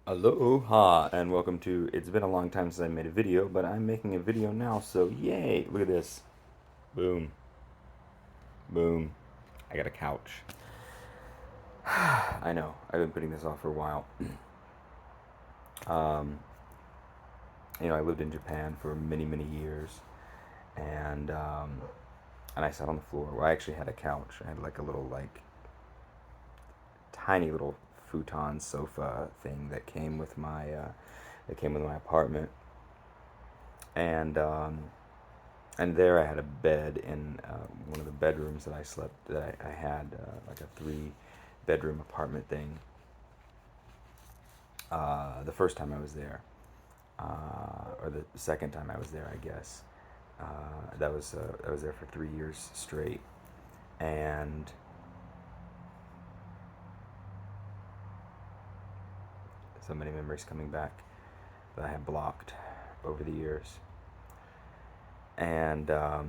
Aloha and welcome to It's been a long time since I made a video, but I'm making a video now, so yay! Look at this. Boom. Boom. I got a couch. I know, I've been putting this off for a while. Um, I lived in Japan for many, many years, and and I sat on the floor. Well, I actually had a couch. I had like a little, like, tiny little futon sofa thing that came with my apartment, and and there I had a bed in one of the bedrooms that I slept that I had like a three-bedroom apartment thing. The first time I was there, or the second time I was there, I guess. I was there for 3 years straight, and so many memories coming back that I had blocked over the years, and I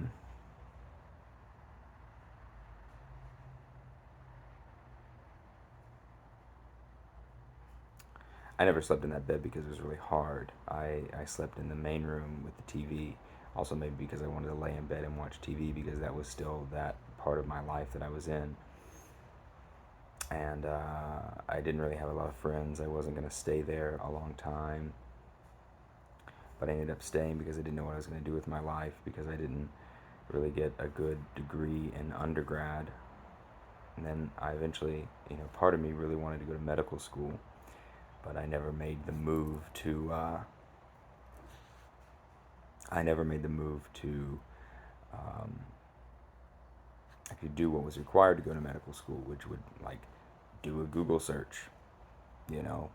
never slept in that bed because it was really hard. I slept in the main room with the TV. Also, maybe because I wanted to lay in bed and watch TV because that was still that part of my life that I was in. And I didn't really have a lot of friends. I wasn't going to stay there a long time. But I ended up staying because I didn't know what I was going to do with my life because I didn't really get a good degree in undergrad. And then I eventually, part of me really wanted to go to medical school, but I never made the move to um, I could do what was required to go to medical school, which would, like, do a Google search, you know,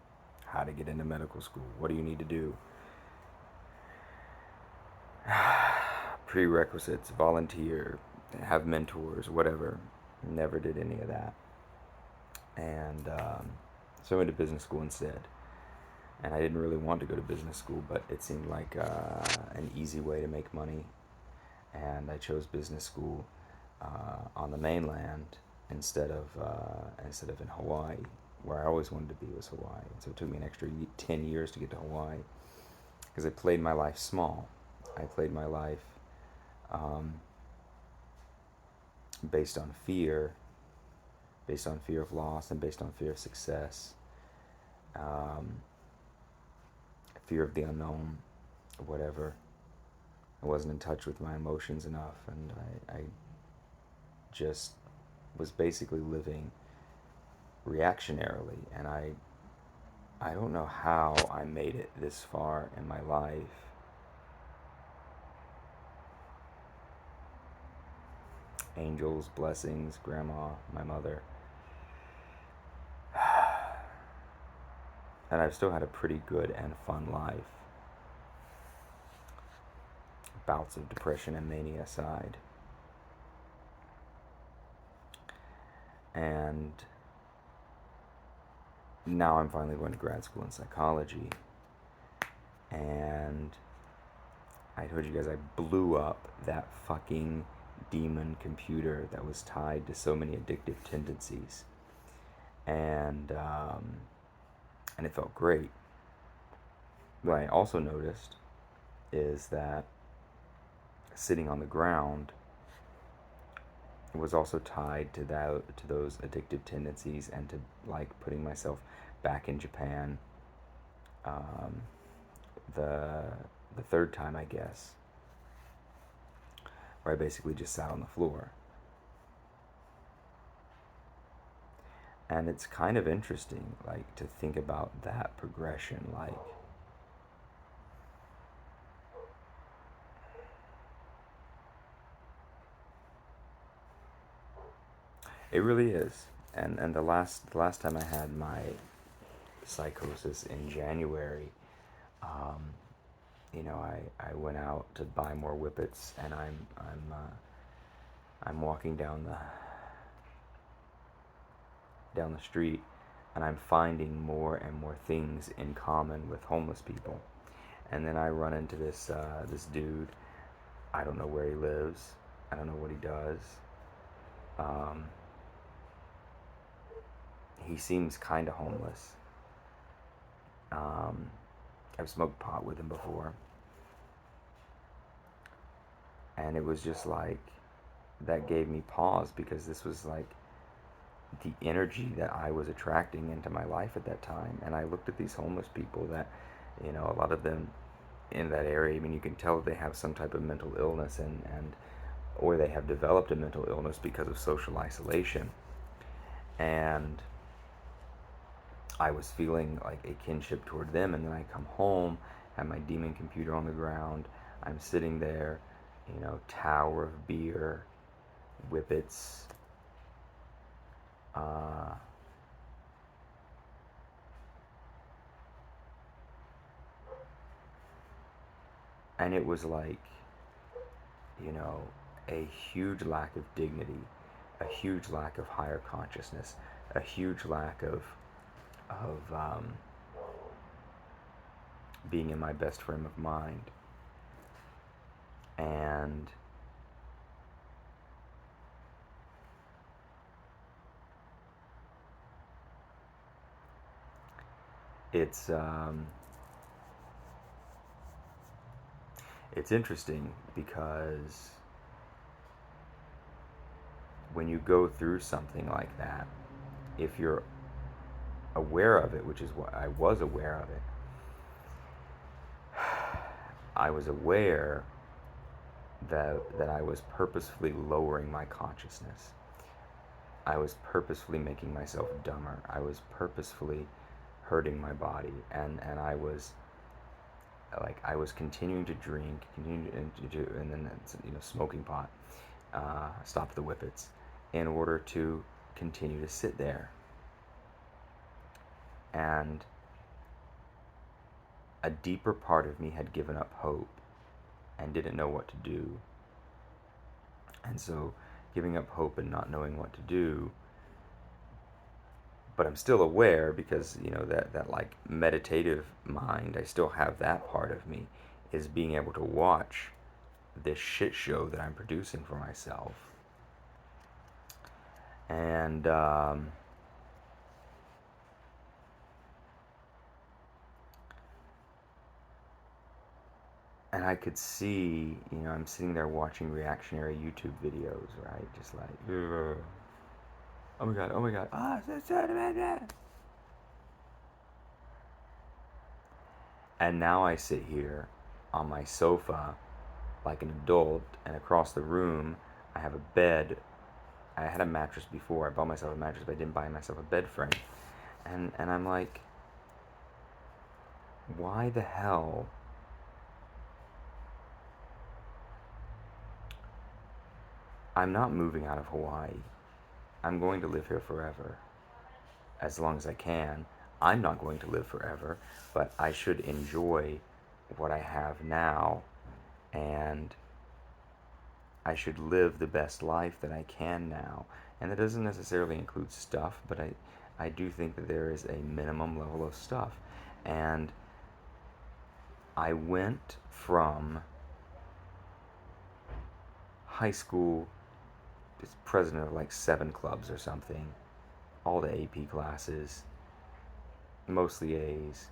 how to get into medical school, what do you need to do, prerequisites, volunteer, have mentors, whatever. Never did any of that, and so I went to business school instead. And I didn't really want to go to business school, but it seemed like an easy way to make money, and I chose business school on the mainland instead of in Hawaii, where I always wanted to be was Hawaii. So it took me an extra 10 years to get to Hawaii because I played my life small. I played my life um, based on fear of loss, and based on fear of success, um, fear of the unknown, whatever. I wasn't in touch with my emotions enough, and I just was basically living reactionarily, and I don't know how I made it this far in my life. Angels, blessings, grandma, my mother. And I've still had a pretty good and fun life. Bouts of depression and mania aside. And now I'm finally going to grad school in psychology. And I told you guys I blew up that fucking demon computer that was tied to so many addictive tendencies. And it felt great. What I also noticed is that sitting on the ground was also tied to those addictive tendencies, and to, like, putting myself back in Japan. Um, the third time, I guess, where I basically just sat on the floor. And it's kind of interesting, like, to think about that progression. Like, it really is. And the last time I had my psychosis in January, um, I went out to buy more whippets, and I'm walking down the street, and I'm finding more and more things in common with homeless people. And then I run into this dude. I don't know where he lives. I don't know what he does. Um, he seems kind of homeless. Um, I've smoked pot with him before, and it was just like that gave me pause, because this was like the energy that I was attracting into my life at that time. And I looked at these homeless people that, a lot of them in that area, I mean, you can tell that they have some type of mental illness, and or they have developed a mental illness because of social isolation. And I was feeling like a kinship toward them. And then I come home, have my demon computer on the ground. I'm sitting there, tower of beer, whippets, uh, and it was like, you know, a huge lack of dignity, a huge lack of higher consciousness, a huge lack of being in my best frame of mind. And it's it's interesting, because when you go through something like that, if you're aware of it, which is what I was aware of it, I was aware that I was purposefully lowering my consciousness. I was purposefully making myself dumber. I was purposefully hurting my body, and I was continuing to drink, continuing to do, and then smoking pot, stop the whippets, in order to continue to sit there. And a deeper part of me had given up hope and didn't know what to do. And so, giving up hope and not knowing what to do, but I'm still aware, because that like meditative mind, I still have that part of me, is being able to watch this shit show that I'm producing for myself. And and I could see, I'm sitting there watching reactionary YouTube videos, right? Just like, ugh. Oh my god, oh my god, and now I sit here on my sofa like an adult, and across the room I have a bed. I had a mattress before. I bought myself a mattress, but I didn't buy myself a bed frame. And I'm like, why the hell I'm not moving out of Hawaii. I'm going to live here forever, as long as I can. I'm not going to live forever, but I should enjoy what I have now, and I should live the best life that I can now. And that doesn't necessarily include stuff, but I do think that there is a minimum level of stuff. And I went from high school, president of like 7 clubs or something, all the AP classes, mostly A's.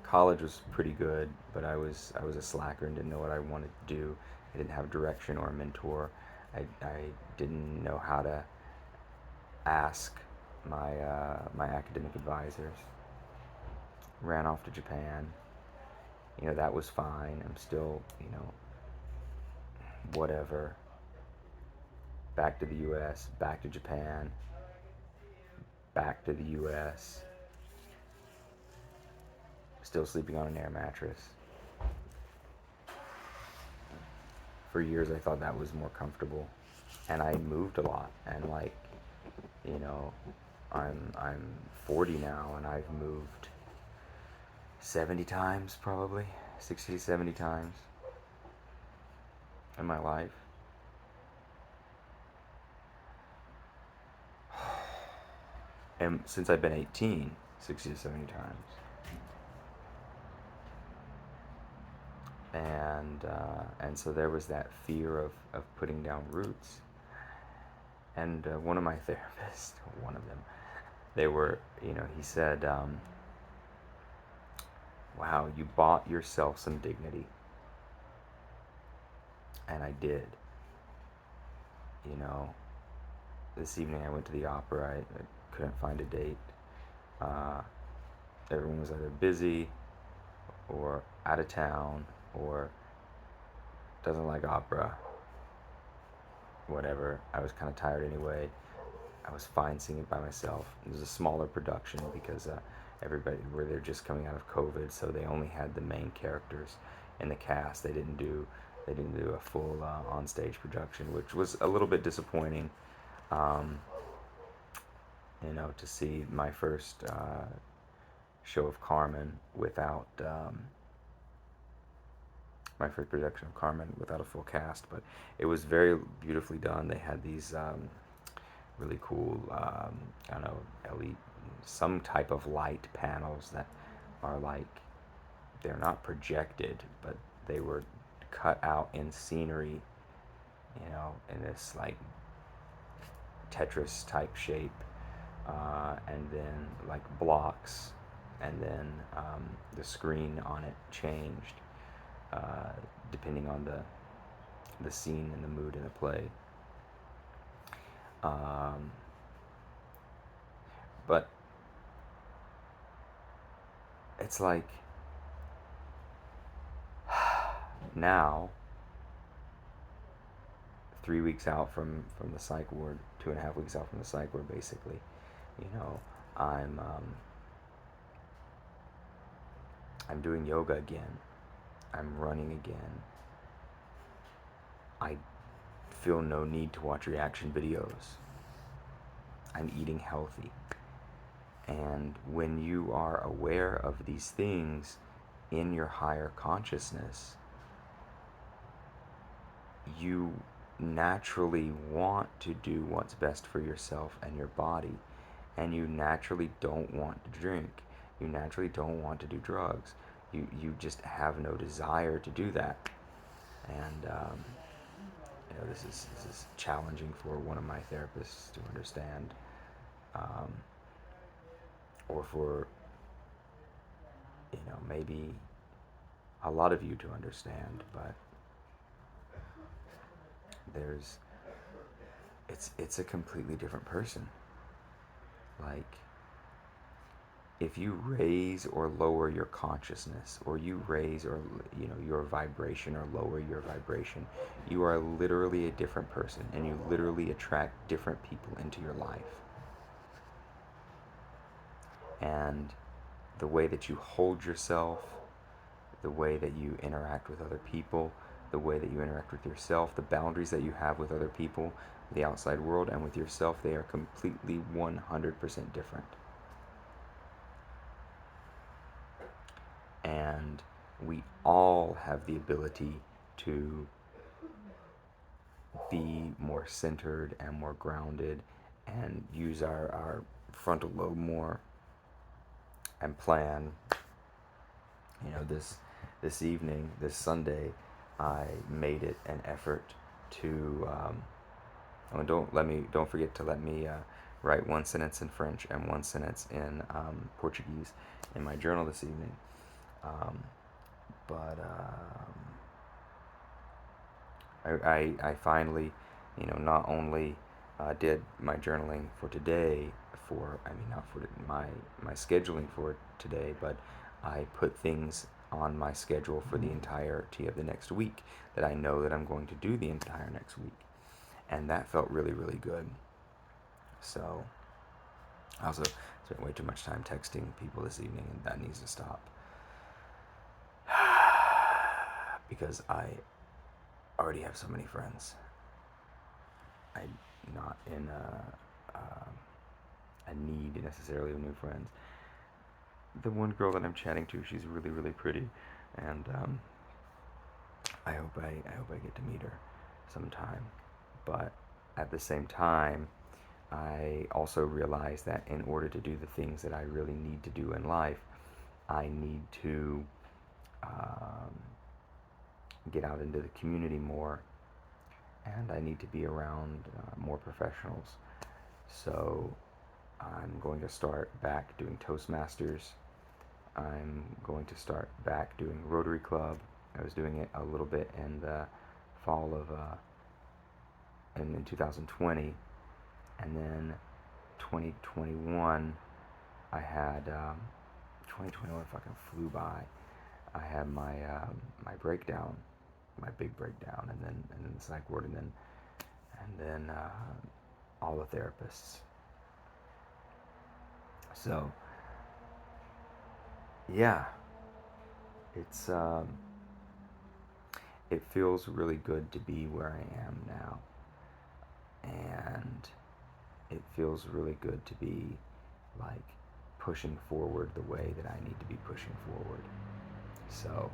College was pretty good, but I was a slacker and didn't know what I wanted to do. I didn't have direction or a mentor. I didn't know how to ask my academic advisors. Ran off to Japan. That was fine. I'm still, whatever. Back to the U.S., back to Japan, back to the U.S., still sleeping on an air mattress. For years I thought that was more comfortable, and I moved a lot, and like, I'm 40 now, and I've moved 70 times, probably 60 70 times in my life. And since I've been 18, 60 to 70 times. And so there was that fear of putting down roots. And one of my therapists, one of them, they were, he said, wow, you bought yourself some dignity. And I did. You know, this evening I went to the opera. I couldn't find a date. Uh, Everyone was either busy or out of town or doesn't like opera. Whatever. I was kind of tired anyway. I was fine seeing it by myself. It was a smaller production because everybody were there just coming out of COVID, so they only had the main characters in the cast. They didn't do a full on-stage production, which was a little bit disappointing. Um, to see my first show of Carmen without my first production of Carmen without a full cast, but it was very beautifully done. They had these really cool, I don't know, LED, some type of light panels that are like, they're not projected, but they were cut out in scenery, in this like Tetris type shape, and then like blocks, and then the screen on it changed uh, depending on the scene and the mood in the play. Um, but it's like now, 3 weeks out from the psych ward, 2.5 weeks out from the psych ward, basically, you know, I'm I'm doing yoga again. I'm running again. I feel no need to watch reaction videos. I'm eating healthy. And when you are aware of these things in your higher consciousness, you naturally want to do what's best for yourself and your body. And you naturally don't want to drink. You naturally don't want to do drugs. You just have no desire to do that. And this is challenging for one of my therapists to understand, um, or for maybe a lot of you to understand. But there's it's a completely different person. Like, if you raise or lower your consciousness, or you raise or your vibration or lower your vibration, you are literally a different person, and you literally attract different people into your life. And the way that you hold yourself, the way that you interact with other people, the way that you interact with yourself, the boundaries that you have with other people, the outside world, and with yourself, they are completely 100% different. And we all have the ability to be more centered and more grounded and use our frontal lobe more and plan. This evening, this Sunday, I made it an effort to don't forget to let me write one sentence in French and one sentence in Portuguese in my journal this evening. But I finally, not only did my journaling for today, not for my scheduling for today, but I put things on my schedule for the entirety of the next week that I know that I'm going to do the entire next week. And that felt really, really good. So I also spent way too much time texting people this evening, and that needs to stop. Because I already have so many friends. I'm not in a need necessarily of new friends. The one girl that I'm chatting to, she's really, really pretty, and I hope I get to meet her sometime. But at the same time, I also realize that in order to do the things that I really need to do in life, I need to get out into the community more, and I need to be around more professionals. So I'm going to start back doing Toastmasters I'm going to start back doing Rotary Club. I was doing it a little bit in the fall of in 2020, and then 2021 I had 2021 fucking flew by. I had my breakdown, my big breakdown, and then the psych ward, and then all the therapists. So yeah, it's it feels really good to be where I am now, and it feels really good to be like pushing forward the way that I need to be pushing forward. So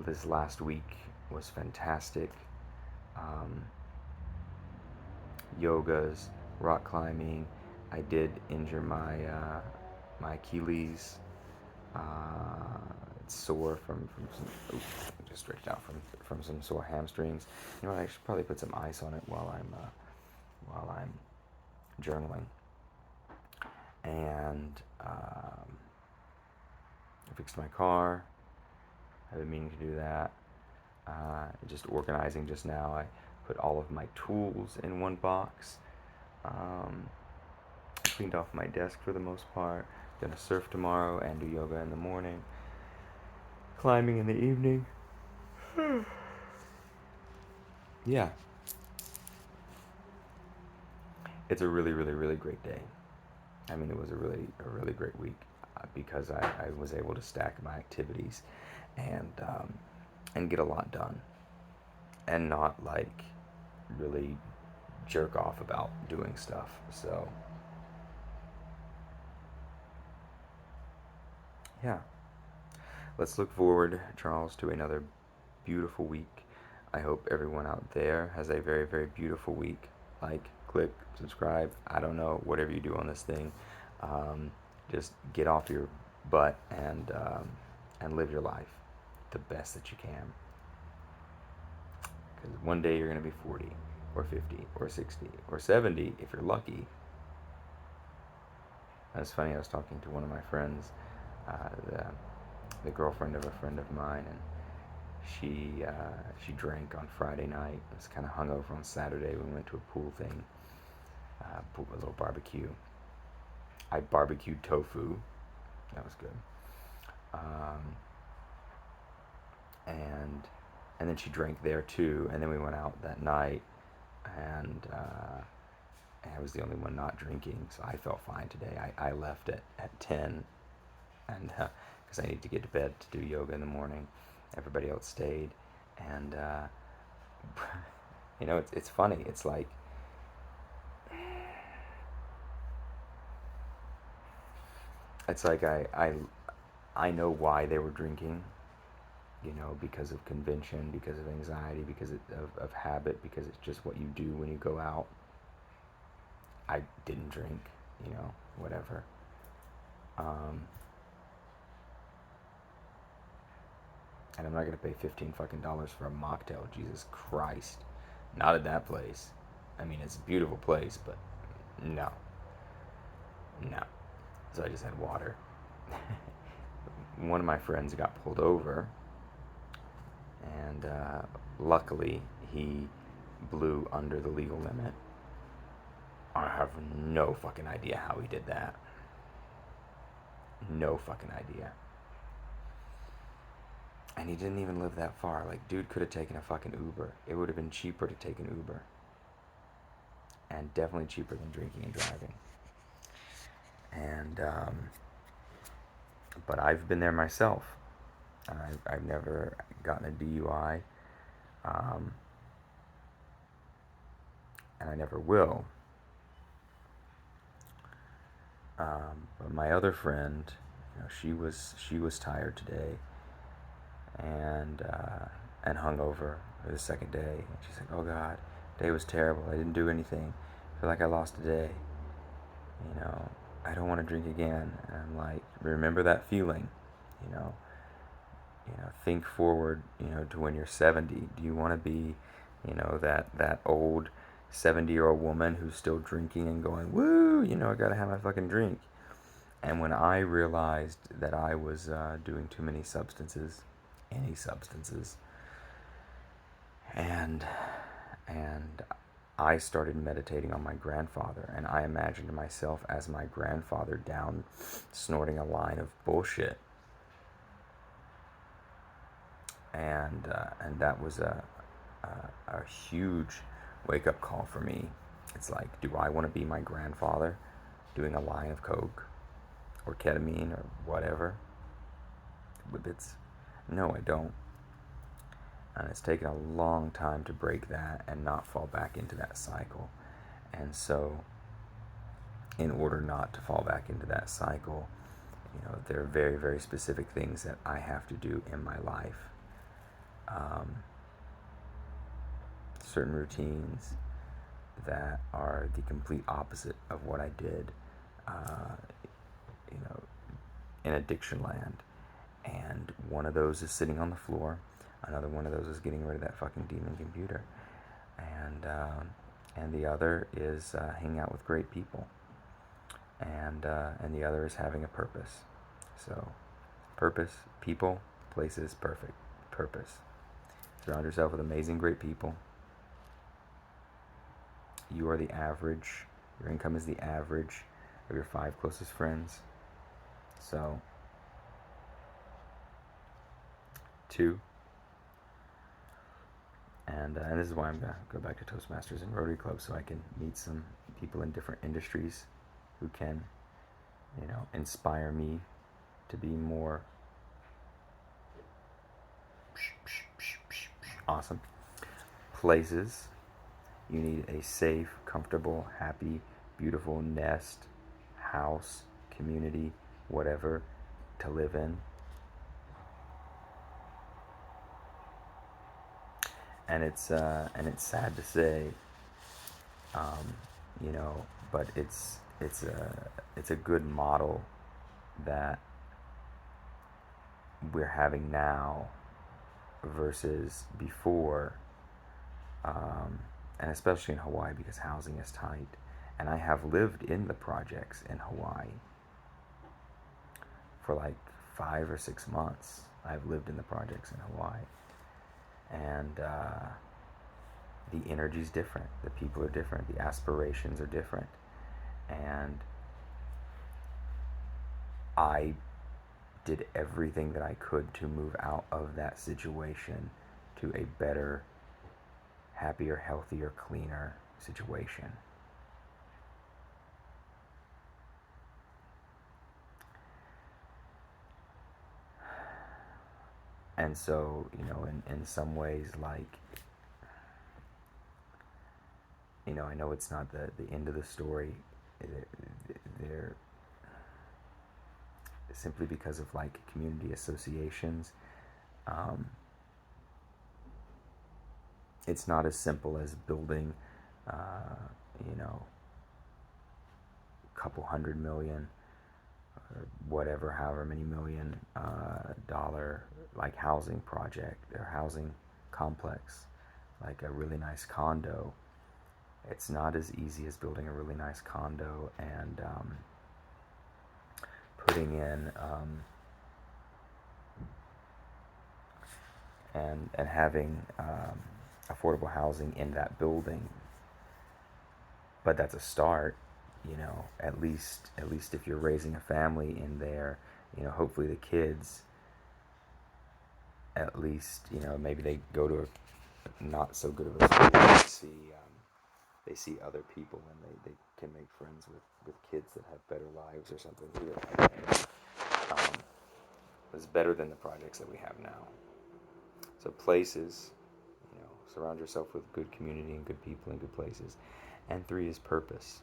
this last week was fantastic. Um, Yogas, rock climbing. I did injure my Achilles. It's sore from some. Oops, just stretched out from some sore hamstrings. You know what? I should probably put some ice on it while I'm journaling. And I fixed my car. I've been meaning to do that. Just organizing just now. I put all of my tools in one box. Cleaned off my desk for the most part. Gonna surf tomorrow and do yoga in the morning. Climbing in the evening. Yeah. It's a really, really, really great day. I mean, it was a really great week because I was able to stack my activities and get a lot done, and not like really jerk off about doing stuff. So yeah, let's look forward, Charles, to another beautiful week. I hope everyone out there has a very, very beautiful week. Like, click, subscribe. I don't know, whatever you do on this thing. Just get off your butt and live your life the best that you can. Because one day you're going to be 40 or 50 or 60 or 70 if you're lucky. That's funny. I was talking to one of my friends, the girlfriend of a friend of mine, and she drank on Friday night. I was kind of hungover on Saturday. We went to a pool thing, a little barbecue. I barbecued tofu. That was good. And then she drank there too. And then we went out that night, and I was the only one not drinking, so I felt fine today. I left at 10, and because I need to get to bed to do yoga in the morning. Everybody else stayed, and you know, it's funny. It's like I know why they were drinking. You know, because of convention, because of anxiety, because of habit, because it's just what you do when you go out. I didn't drink, you know, whatever. And I'm not gonna pay $15 for a mocktail. Jesus Christ, not at that place. I mean, it's a beautiful place, but no, no. So I just had water. One of my friends got pulled over, and luckily he blew under the legal limit. I have no fucking idea how he did that. No fucking idea. And he didn't even live that far. Like, dude could have taken a fucking Uber. It would have been cheaper to take an Uber. And definitely cheaper than drinking and driving. And, but I've been there myself. I've never gotten a DUI. And I never will. But my other friend, you know, she was tired today, and hungover for the second day. And she's like, "Oh God, day was terrible. I didn't do anything. I feel like I lost a day. You know, I don't want to drink again." And I'm like, remember that feeling, you know. You know, think forward, you know, to when you're 70. Do you want to be, you know, that old 70-year-old woman who's still drinking and going, woo, you know, I gotta have my fucking drink? And when I realized that I was doing too many substances, any substances, and and I started meditating on my grandfather, and I imagined myself as my grandfather down snorting a line of bullshit, and that was a huge wake up call for me. It's like, do I want to be my grandfather doing a line of coke or ketamine or whatever? It's no, I don't. And it's taken a long time to break that and not fall back into that cycle. And so, in order not to fall back into that cycle, there are very, very specific things that I have to do in my life. Certain routines that are the complete opposite of what I did, uh, you know, in addiction land. And one of those is sitting on the floor. Another one of those is getting rid of that fucking demon computer. And the other is hanging out with great people. And the other is having a purpose. So, purpose, people, places, perfect. Purpose. Surround yourself with amazing, great people. You are the average. Your income is the average of your 5 closest friends. So, 2. And this is why I'm going to go back to Toastmasters and Rotary Club, so I can meet some people in different industries who can, inspire me to be more awesome. Places. You need a safe, comfortable, happy, beautiful nest, house, community, whatever, to live in. And it's sad to say, but it's a good model that we're having now versus before, and especially in Hawaii, because housing is tight. And I have lived in the projects in Hawaii for like 5 or 6 months. I've lived in the projects in Hawaii. And the energy's different, the people are different, the aspirations are different. And I did everything that I could to move out of that situation to a better, happier, healthier, cleaner situation. And so, in some ways, like, I know it's not the end of the story. They're simply because of like community associations. It's not as simple as building, couple $100 million or whatever, however many million dollar like housing project or housing complex, like a really nice condo. It's not as easy as building a really nice condo and putting in and having affordable housing in that building. But that's a start. At least if you're raising a family in there, hopefully the kids, at least, maybe they go to a not so good of a school. They see other people and they can make friends with kids that have better lives or something here. It's better than the projects that we have now. So places, surround yourself with good community and good people and good places. And 3 is purpose.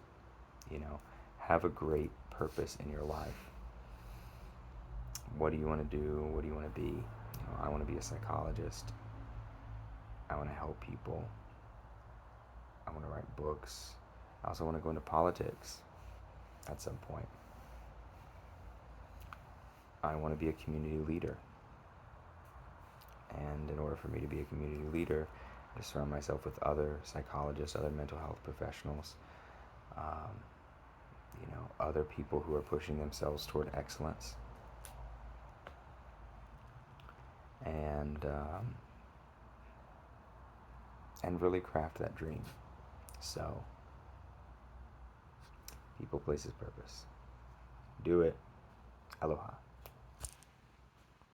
Have a great purpose in your life. What do you want to do? What do you want to be? I want to be a psychologist. I want to help people. I want to write books. I also want to go into politics at some point. I want to be a community leader. And in order for me to be a community leader, I surround myself with other psychologists, other mental health professionals, other people who are pushing themselves toward excellence. And really craft that dream. So, people, places, purpose. Do it. Aloha.